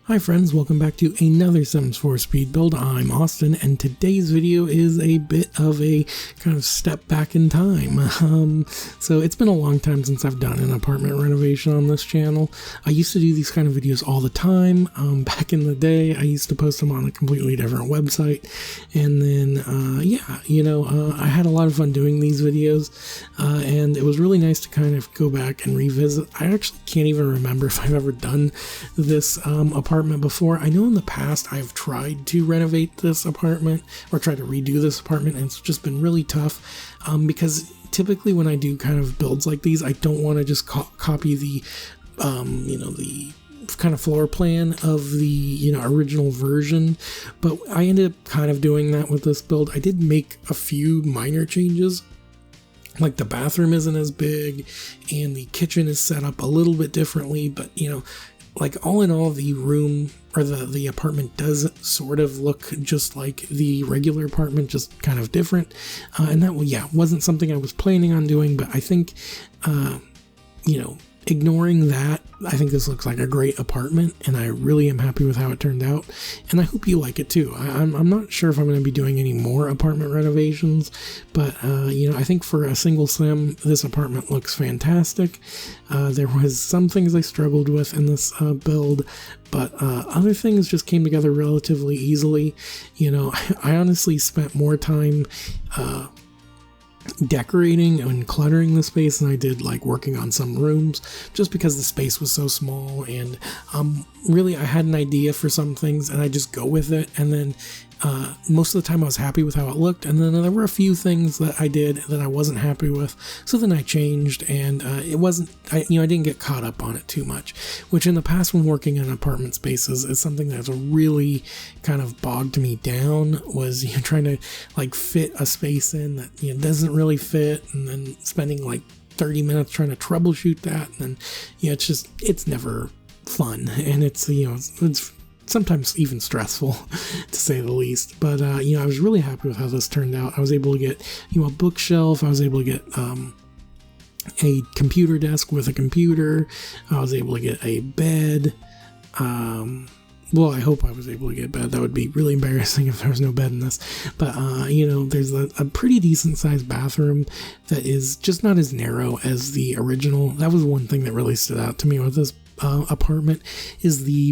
Hi friends, welcome back to another Sims 4 speed build. I'm Austin, and today's video is a bit of a kind of step back in time. So it's been a long time since I've done an apartment renovation on this channel. I used to do these kind of videos all the time. Back in the day, I used to post them on a completely different website. And then, I had a lot of fun doing these videos, and it was really nice to kind of go back and revisit. I actually can't even remember if I've ever done this apartment before. I know in the past I've tried to renovate this apartment or try to redo this apartment, and it's just been really tough because typically when I do kind of builds like these, I don't want to just copy the the kind of floor plan of the original version, but I ended up kind of doing that with this build. I did make a few minor changes. Like the bathroom isn't as big and the kitchen is set up a little bit differently, but like all in all, the room or the apartment does sort of look just like the regular apartment, just kind of different. And that, wasn't something I was planning on doing, but I think, ignoring that, I think this looks like a great apartment, and I really am happy with how it turned out, and I hope you like it too. I'm not sure if I'm going to be doing any more apartment renovations, but I think for a single sim, this apartment looks fantastic. There was some things I struggled with in this build, but other things just came together relatively easily. I honestly spent more time decorating and cluttering the space than I did like working on some rooms, just because the space was so small, and really I had an idea for some things and I just go with it, and then most of the time I was happy with how it looked, and then there were a few things that I did that I wasn't happy with, so then I changed, and I didn't get caught up on it too much, which in the past when working in apartment spaces is something that's really kind of bogged me down, was trying to like fit a space in that doesn't really fit, and then spending like 30 minutes trying to troubleshoot that, and then it's never fun, and it's sometimes even stressful to say the least. But I was really happy with how this turned out. I was able to get a bookshelf. I was able to get a computer desk with a computer. I was able to get a bed. Well, I hope I was able to get a bed. That would be really embarrassing if there was no bed in this. But, there's a pretty decent sized bathroom that is just not as narrow as the original. That was one thing that really stood out to me with this apartment, is the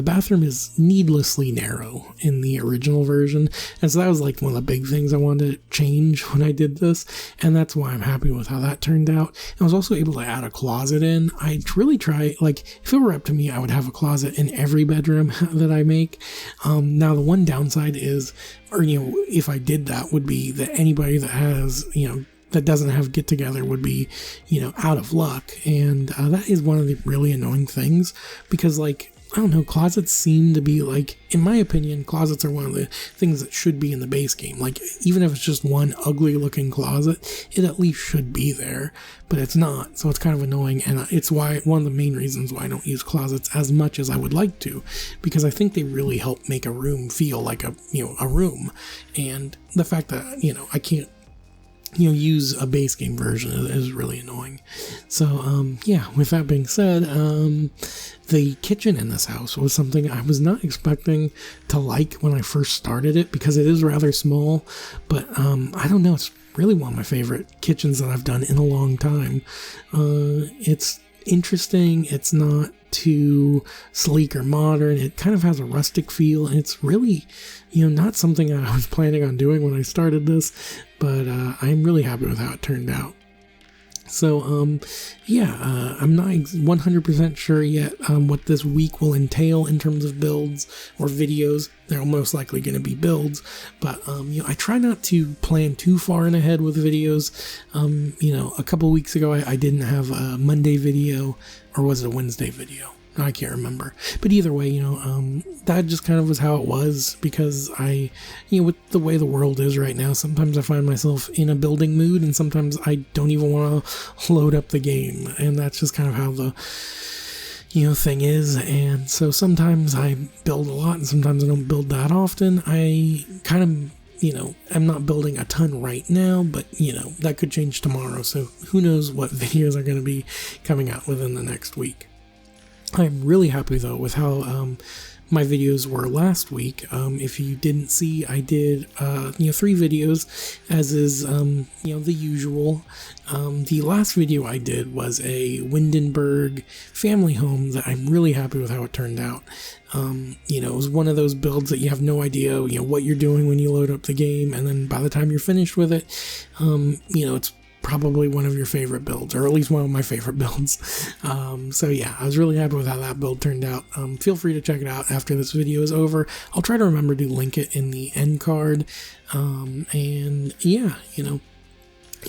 bathroom is needlessly narrow in the original version, and so that was like one of the big things I wanted to change when I did this, and that's why I'm happy with how that turned out. I was also able to add a closet in. I'd really try, like, if it were up to me, I would have a closet in every bedroom that I make. Now the one downside is, if I did that, would be that anybody that has that doesn't have get together would be out of luck, and that is one of the really annoying things, because I don't know, closets seem to be in my opinion, closets are one of the things that should be in the base game. Like, even if it's just one ugly looking closet, it at least should be there, but it's not, so it's kind of annoying, and it's one of the main reasons why I don't use closets as much as I would like to, because I think they really help make a room feel like a room, and the fact that I can't use a base game version is really annoying. So, with that being said, the kitchen in this house was something I was not expecting to like when I first started it, because it is rather small, but I don't know, it's really one of my favorite kitchens that I've done in a long time. It's interesting, it's not too sleek or modern, it kind of has a rustic feel, and it's really not something I was planning on doing when I started this, but I'm really happy with how it turned out. So I'm not 100% sure yet what this week will entail in terms of builds or videos. They're most likely going to be builds, but I try not to plan too far in ahead with videos. A couple weeks ago I didn't have a Monday video, or was it a Wednesday video? I can't remember, but either way, that just kind of was how it was, because with the way the world is right now, sometimes I find myself in a building mood, and sometimes I don't even want to load up the game, and that's just kind of how the thing is. And so sometimes I build a lot, and sometimes I don't build that often. I kind of I'm not building a ton right now, but that could change tomorrow, so who knows what videos are going to be coming out within the next week. I'm really happy though with how my videos were last week. If you didn't see, I did 3 videos, as is the usual. The last video I did was a Windenburg family home that I'm really happy with how it turned out. It was one of those builds that you have no idea what you're doing when you load up the game, and then by the time you're finished with it, it's probably one of your favorite builds, or at least one of my favorite builds. So yeah, I was really happy with how that build turned out. Feel free to check it out after this video is over. I'll try to remember to link it in the end card. And yeah,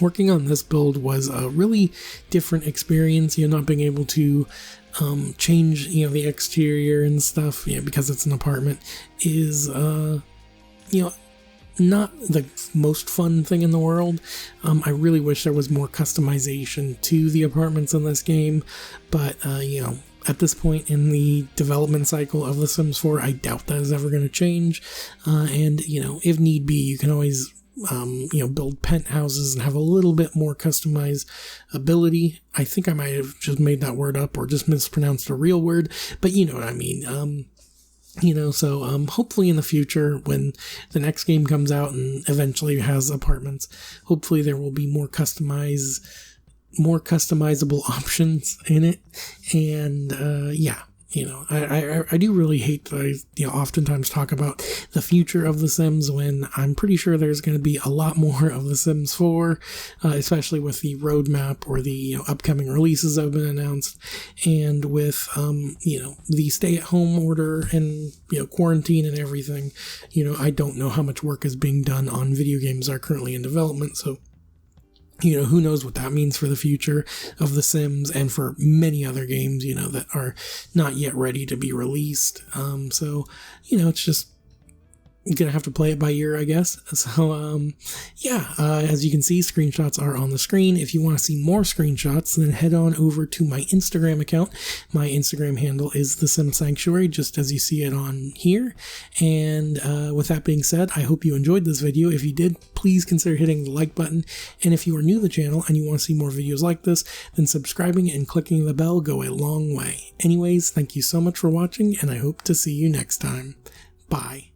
working on this build was a really different experience, not being able to change, the exterior and stuff, because it's an apartment, is, not the most fun thing in the world. I really wish there was more customization to the apartments in this game, but at this point in the development cycle of The Sims 4, I doubt that is ever going to change. And if need be, you can always build penthouses and have a little bit more customized ability. I think I might have just made that word up or just mispronounced a real word, but you know what I mean. So hopefully in the future, when the next game comes out and eventually has apartments, hopefully there will be more customizable options in it. And I do really hate that I oftentimes talk about the future of The Sims, when I'm pretty sure there's going to be a lot more of The Sims 4, especially with the roadmap or the upcoming releases that have been announced, and with the stay-at-home order and quarantine and everything. I don't know how much work is being done on video games that are currently in development, so who knows what that means for the future of The Sims and for many other games, that are not yet ready to be released. So, it's just gonna have to play it by ear, I guess. So, as you can see, screenshots are on the screen. If you want to see more screenshots, then head on over to my Instagram account. My Instagram handle is TheSimSanctuary, just as you see it on here. And with that being said, I hope you enjoyed this video. If you did, please consider hitting the like button. And if you are new to the channel and you want to see more videos like this, then subscribing and clicking the bell go a long way. Anyways, thank you so much for watching, and I hope to see you next time. Bye.